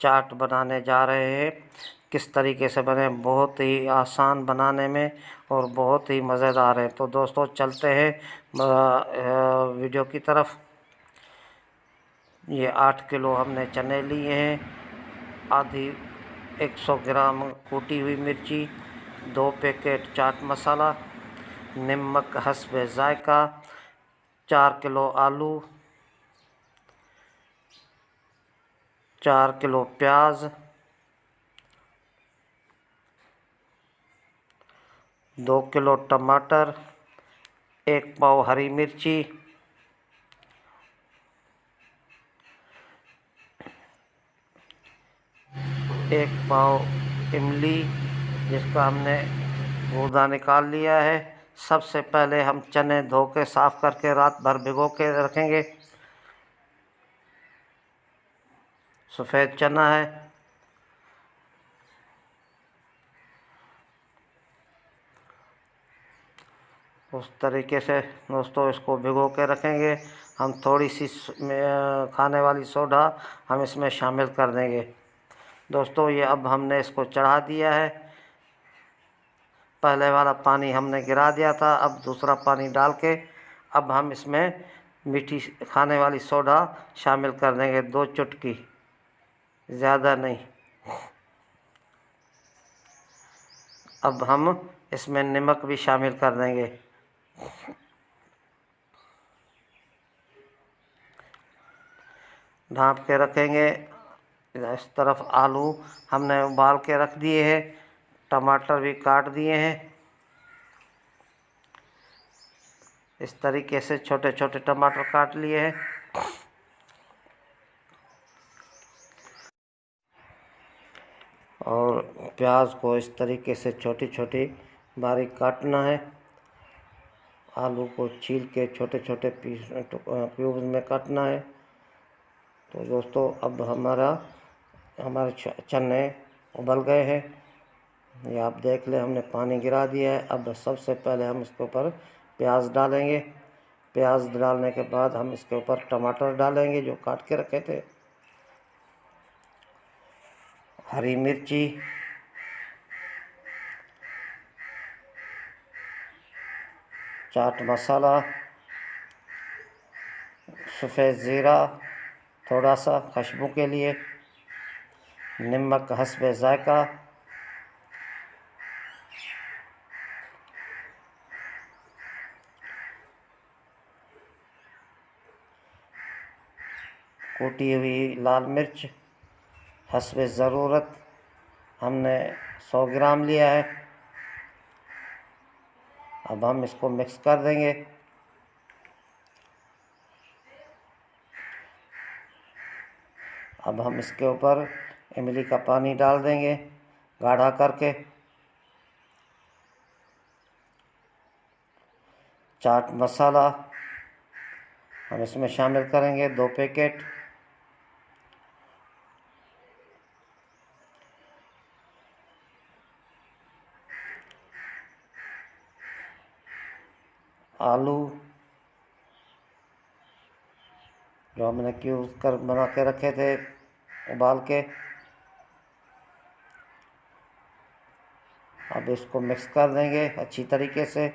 चाट बनाने जा रहे हैं। किस तरीके से बने, बहुत ही आसान बनाने में और बहुत ही मज़ेदार है। तो दोस्तों चलते हैं वीडियो की तरफ। ये 8 किलो हमने चने लिए हैं, आधी 100 ग्राम कूटी हुई मिर्ची, 2 पैकेट चाट मसाला, नमक हस्बे जायका, 4 किलो आलू, 4 किलो प्याज, 2 किलो टमाटर, 1 पाव हरी मिर्ची, 1 पाव इमली जिसका हमने गूदा निकाल लिया है। सबसे पहले हम चने धो के साफ़ करके रात भर भिगो के रखेंगे। सफ़ेद चना है, उस तरीके से दोस्तों इसको भिगो के रखेंगे। हम थोड़ी सी खाने वाली सोडा हम इसमें शामिल कर देंगे। दोस्तों ये अब हमने इसको चढ़ा दिया है। पहले वाला पानी हमने गिरा दिया था, अब दूसरा पानी डाल के अब हम इसमें मीठी खाने वाली सोडा शामिल कर देंगे, 2 चुटकी, ज़्यादा नहीं। अब हम इसमें नमक भी शामिल कर देंगे। ढाँप के रखेंगे। इस तरफ आलू हमने उबाल के रख दिए हैं, टमाटर भी काट दिए हैं। इस तरीके से छोटे छोटे टमाटर काट लिए हैं। और प्याज को इस तरीके से छोटी छोटी बारीक काटना है। आलू को छील के छोटे छोटे पीस क्यूब्स में काटना है। तो दोस्तों अब हमारे चने उबल गए हैं। ये आप देख लें, हमने पानी गिरा दिया है। अब सबसे पहले हम इसके ऊपर प्याज डालेंगे। प्याज डालने के बाद हम इसके ऊपर टमाटर डालेंगे जो काट के रखे थे, हरी मिर्ची, चाट मसाला, सफ़ेद ज़ीरा थोड़ा सा खुशबू के लिए, नमक हस्बे जायका, कूटी हुई लाल मिर्च हस्बे ज़रूरत हमने 100 ग्राम लिया है। अब हम इसको मिक्स कर देंगे। अब हम इसके ऊपर इमली का पानी डाल देंगे गाढ़ा करके। चाट मसाला हम इसमें शामिल करेंगे, 2 पैकेट। आलू जो हमने क्यूब कर बना के रखे थे उबाल के, अब इसको मिक्स कर देंगे अच्छी तरीके से।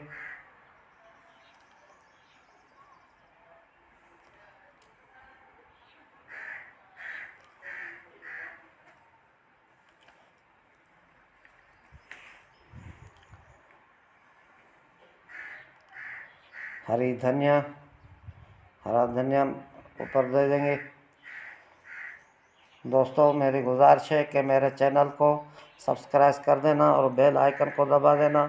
हरा धनिया ऊपर दे देंगे। दोस्तों मेरी गुजारिश है कि मेरे चैनल को सब्सक्राइब कर देना और बेल आइकन को दबा देना।